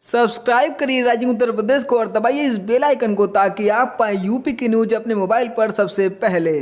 Subscribe करिए rising Uttar Pradesh को और दबाइए इस बेल आइकन को ताकि आप पाए यूपी की न्यूज अपने मोबाइल पर सबसे पहले।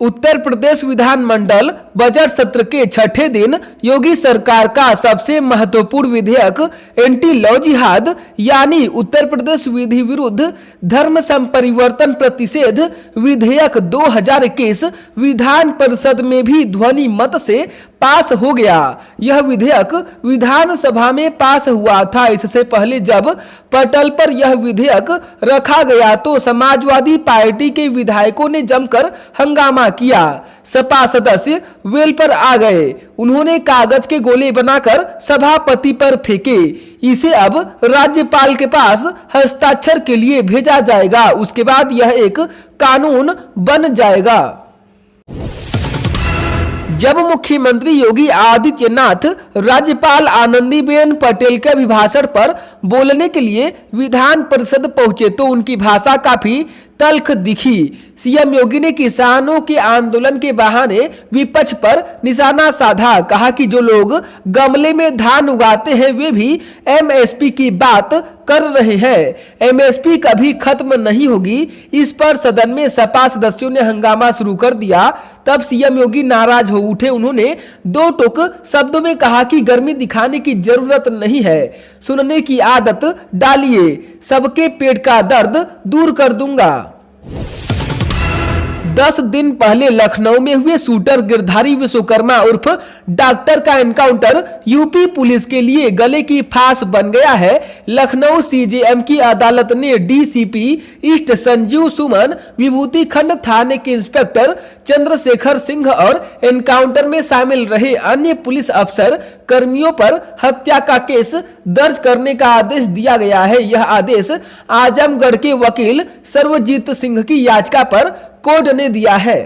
उत्तर प्रदेश विधानमंडल बजट सत्र के छठे दिन योगी सरकार का सबसे महत्वपूर्ण विधेयक एंटी लॉ जिहाद यानी उत्तर प्रदेश विधि विरुद्ध धर्म संपरिवर्तन प्रतिषेध विधेयक 2021 विधान परिषद में भी ध्वनि मत से पास हो गया। यह विधेयक विधानसभा में पास हुआ था। इससे पहले जब पटल पर यह विधेयक रखा गया तो समाजवादी पार्टी के विधायकों ने जमकर हंगामा किया। सपा सदस्य वेल पर आ गए। उन्होंने कागज के गोले बनाकर सभापति पर फेंके। इसे अब राज्यपाल के पास हस्ताक्षर के लिए भेजा जाएगा। उसके बाद यह एक कानून बन जाएगा। जब मुख्यमंत्री योगी आदित्यनाथ राज्यपाल आनंदीबेन पटेल के अभिभाषण पर बोलने के लिए विधान परिषद पहुंचे तो उनकी भाषा काफी तल्ख दिखी। सीएम योगी ने किसानों के आंदोलन के बहाने विपक्ष पर निशाना साधा। कहा कि जो लोग गमले में धान उगाते हैं वे भी एमएसपी की बात कर रहे हैं। एमएसपी कभी खत्म नहीं होगी। इस पर सदन में सपा सदस्यों ने हंगामा शुरू कर दिया। तब सीएम योगी नाराज हो उठे। उन्होंने दो टूक शब्दों में कहा कि गर्मी दिखाने की जरूरत नहीं है, सुनने की आदत डालिए, सबके पेट का दर्द दूर कर दूंगा। 10 दिन पहले लखनऊ में हुए शूटर गिरधारी विश्वकर्मा उर्फ डॉक्टर का एनकाउंटर यूपी पुलिस के लिए गले की फांस बन गया है। लखनऊ सीजेएम की अदालत ने डीसीपी ईस्ट संजीव सुमन, विभूति खंड थाने के इंस्पेक्टर चंद्रशेखर सिंह और एनकाउंटर में शामिल रहे अन्य पुलिस अफसर कर्मियों पर हत्या का केस दर्ज करने का आदेश दिया गया है। यह आदेश आजमगढ़ के वकील सर्वजीत सिंह की याचिका पर कोर्ट ने दिया है।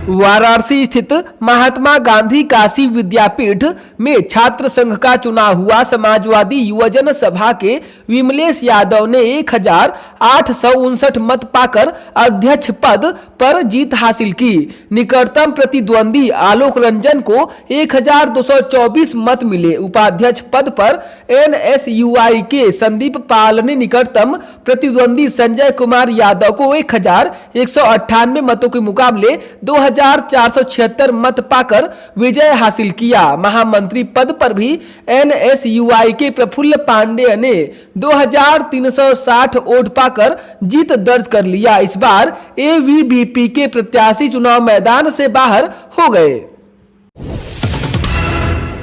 वाराणसी स्थित महात्मा गांधी काशी विद्यापीठ में छात्र संघ का चुनाव हुआ। समाजवादी युवजन सभा के विमलेश यादव ने 1859 मत पाकर अध्यक्ष पद पर जीत हासिल की। निकटतम प्रतिद्वंदी आलोक रंजन को 1224 मत मिले। उपाध्यक्ष पद पर एनएसयूआई के संदीप पाल ने निकटतम प्रतिद्वंदी संजय कुमार यादव को 1198 मतों के मुकाबले 2476 मत पाकर विजय हासिल किया। महामंत्री पद पर भी एनएसयूआई के प्रफुल्ल पांडेय ने 2360 वोट पाकर जीत दर्ज कर लिया। इस बार एवीवीपी के प्रत्याशी चुनाव मैदान से बाहर हो गए।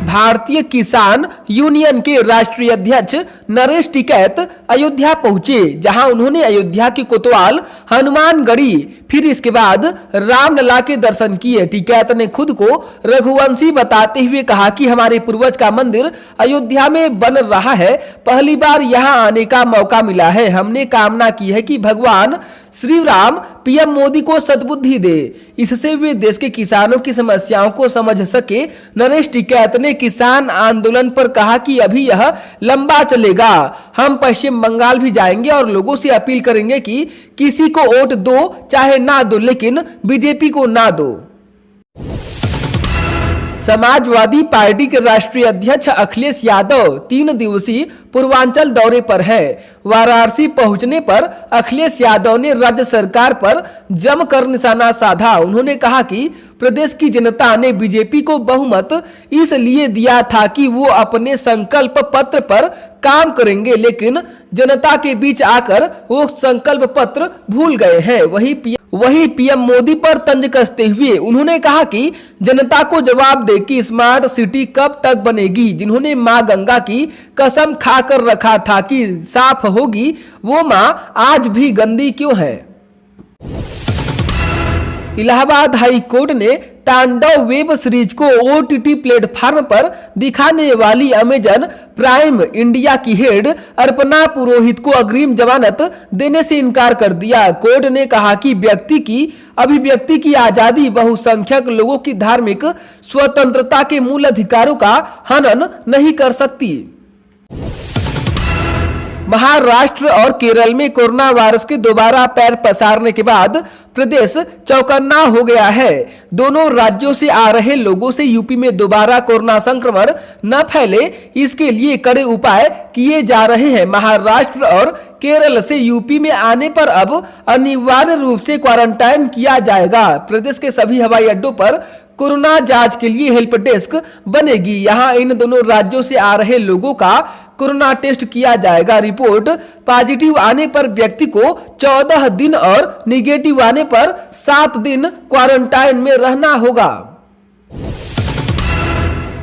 भारतीय किसान यूनियन के राष्ट्रीय अध्यक्ष नरेश टिकैत अयोध्या पहुंचे, जहां उन्होंने अयोध्या के कोतवाल, हनुमानगढ़ी, फिर इसके बाद रामलला के दर्शन किए। टिकैत ने खुद को रघुवंशी बताते हुए कहा कि हमारे पूर्वज का मंदिर अयोध्या में बन रहा है। पहली बार यहां आने का मौका मिला है। हमने कामना की है कि भगवान श्री राम पीएम मोदी को सद्बुद्धि दे, इससे वे देश के किसानों की समस्याओं को समझ सके। नरेश टिकैत ने किसान आंदोलन पर कहा कि अभी यह लंबा चलेगा। हम पश्चिम बंगाल भी जाएंगे और लोगों से अपील करेंगे कि किसी को वोट दो चाहे ना दो, लेकिन बीजेपी को ना दो। समाजवादी पार्टी के राष्ट्रीय अध्यक्ष अखिलेश यादव 3 दिवसीय पूर्वांचल दौरे पर है। वाराणसी पहुंचने पर अखिलेश यादव ने राज्य सरकार पर जमकर निशाना साधा। उन्होंने कहा कि प्रदेश की जनता ने बीजेपी को बहुमत इसलिए दिया था कि वो अपने संकल्प पत्र पर काम करेंगे, लेकिन जनता के बीच आकर वो संकल्प पत्र भूल गए हैं। वही पीएम मोदी पर तंज कसते हुए उन्होंने कहा कि जनता को जवाब दे कि स्मार्ट सिटी कब तक बनेगी। जिन्होंने मां गंगा की कसम खाकर रखा था कि साफ होगी, वो मां आज भी गंदी क्यों है। इलाहाबाद हाई कोर्ट ने तांडव वेब सीरीज को ओटीटी प्लेटफॉर्म पर दिखाने वाली अमेजन प्राइम इंडिया की हेड अर्पणा पुरोहित को अग्रिम जमानत देने से इनकार कर दिया। कोर्ट ने कहा कि व्यक्ति की अभिव्यक्ति की आजादी बहुसंख्यक लोगों की धार्मिक स्वतंत्रता के मूल अधिकारों का हनन नहीं कर सकती। महाराष्ट्र और केरल में कोरोना वायरस के दोबारा पैर पसारने के बाद प्रदेश चौकन्ना हो गया है। दोनों राज्यों से आ रहे लोगों से यूपी में दोबारा कोरोना संक्रमण न फैले, इसके लिए कड़े उपाय किए जा रहे हैं। महाराष्ट्र और केरल से यूपी में आने पर अब अनिवार्य रूप से क्वारंटाइन किया जाएगा। प्रदेश के सभी हवाई अड्डों पर कोरोना जांच के लिए हेल्प डेस्क बनेगी। यहां इन दोनों राज्यों से आ रहे लोगों का कोरोना टेस्ट किया जाएगा। रिपोर्ट पॉजिटिव आने पर व्यक्ति को 14 दिन और निगेटिव आने पर 7 दिन क्वारंटाइन में रहना होगा।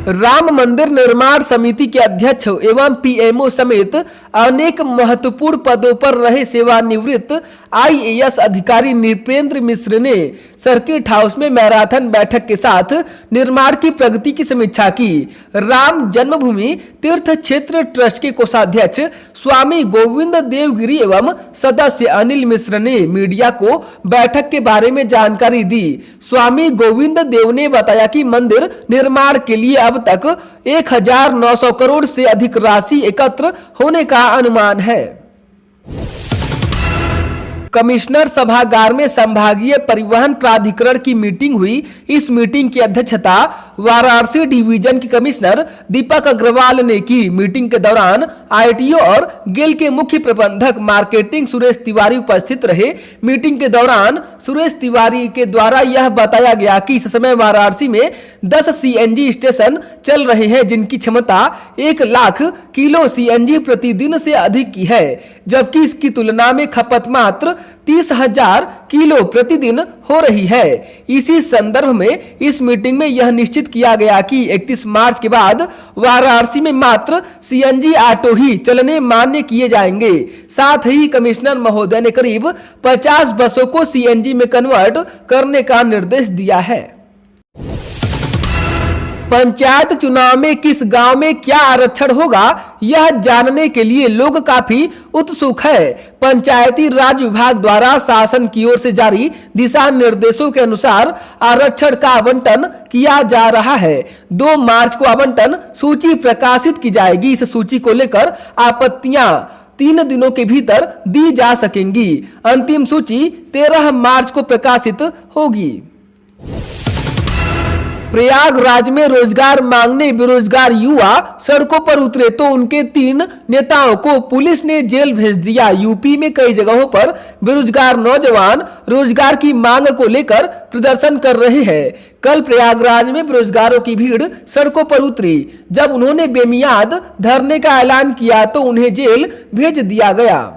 राम मंदिर निर्माण समिति के अध्यक्ष एवं पीएमओ समेत अनेक महत्वपूर्ण पदों पर रहे सेवानिवृत्त आईएएस अधिकारी नृपेंद्र मिश्र ने सर्किट हाउस में मैराथन बैठक के साथ निर्माण की प्रगति की समीक्षा की। राम जन्मभूमि तीर्थ क्षेत्र ट्रस्ट के कोषाध्यक्ष स्वामी गोविंद देवगिरी एवं सदस्य अनिल मिश्र ने मीडिया को बैठक के बारे में जानकारी दी। स्वामी गोविंद देव ने बताया कि मंदिर निर्माण के लिए अब तक 1900 करोड़ से अधिक राशि एकत्र होने का अनुमान है। कमिश्नर सभागार में संभागीय परिवहन प्राधिकरण की मीटिंग हुई। इस मीटिंग की अध्यक्षता वाराणसी डिवीजन के कमिश्नर दीपक अग्रवाल ने की। मीटिंग के दौरान आईटीओ और गेल के मुख्य प्रबंधक मार्केटिंग सुरेश तिवारी उपस्थित रहे। मीटिंग के दौरान सुरेश तिवारी के द्वारा यह बताया गया कि इस समय वाराणसी में 10 सीएनजी स्टेशन चल रहे हैं, जिनकी क्षमता 1 लाख किलो सीएनजी प्रतिदिन से अधिक की है, जबकि इसकी तुलना में खपत मात्र 30,000 किलो प्रतिदिन हो रही है। इसी संदर्भ में इस मीटिंग में यह निश्चित किया गया कि 31 मार्च के बाद वाराणसी में मात्र सीएनजी ऑटो ही चलने मान्य किए जाएंगे। साथ ही कमिश्नर महोदय ने करीब 50 बसों को सीएनजी में कन्वर्ट करने का निर्देश दिया है। पंचायत चुनाव में किस गांव में क्या आरक्षण होगा, यह जानने के लिए लोग काफी उत्सुक है। पंचायती राज विभाग द्वारा शासन की ओर से जारी दिशा निर्देशों के अनुसार आरक्षण का आवंटन किया जा रहा है। 2 मार्च को आवंटन सूची प्रकाशित की जाएगी। इस सूची को लेकर आपत्तियां 3 दिनों के भीतर दी जा सकेंगी। अंतिम सूची 13 मार्च को प्रकाशित होगी। प्रयागराज में रोजगार मांगने बेरोजगार युवा सड़कों पर उतरे तो उनके 3 नेताओं को पुलिस ने जेल भेज दिया। यूपी में कई जगहों पर बेरोजगार नौजवान रोजगार की मांग को लेकर प्रदर्शन कर रहे हैं। कल प्रयागराज में बेरोजगारों की भीड़ सड़कों पर उतरी। जब उन्होंने बेमियाद धरने का ऐलान किया तो उन्हें जेल भेज दिया गया।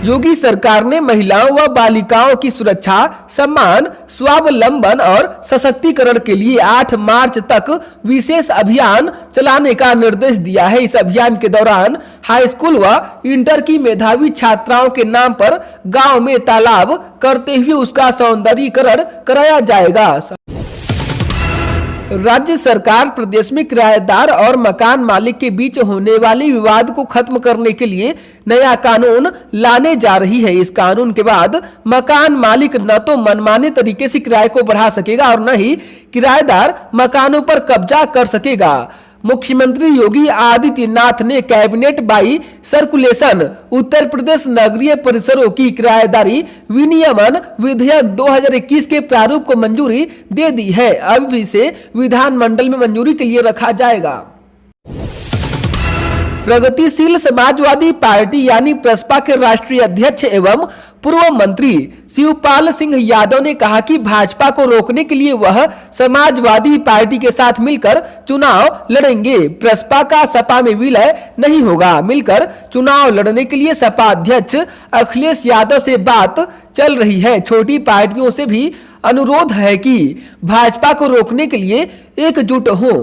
योगी सरकार ने महिलाओं व बालिकाओं की सुरक्षा, सम्मान, स्वावलंबन और सशक्तिकरण के लिए 8 मार्च तक विशेष अभियान चलाने का निर्देश दिया है। इस अभियान के दौरान हाई स्कूल व इंटर की मेधावी छात्राओं के नाम पर गांव में तालाब करते हुए उसका सौंदर्यीकरण कराया जाएगा। राज्य सरकार प्रदेश में किराएदार और मकान मालिक के बीच होने वाले विवाद को खत्म करने के लिए नया कानून लाने जा रही है। इस कानून के बाद मकान मालिक न तो मनमाने तरीके से किराए को बढ़ा सकेगा और न ही किराएदार मकानों पर कब्जा कर सकेगा। मुख्यमंत्री योगी आदित्यनाथ ने cabinet by circulation Uttar Pradesh नगरीय परिसरों की किराएदारी विनियमन विधेयक 2021 के प्रारूप को मंजूरी दे दी है। अब इसे विधानमंडल में मंजूरी के लिए रखा जाएगा। प्रगतिशील समाजवादी पार्टी यानी प्रसपा के राष्ट्रीय अध्यक्ष एवं पूर्व मंत्री शिवपाल सिंह यादव ने कहा कि भाजपा को रोकने के लिए वह समाजवादी पार्टी के साथ मिलकर चुनाव लड़ेंगे। प्रसपा का सपा में विलय नहीं होगा। मिलकर चुनाव लड़ने के लिए सपा अध्यक्ष अखिलेश यादव से बात चल रही है। छोटी पार्टियों से भी अनुरोध है कि भाजपा को रोकने के लिए एकजुट हों।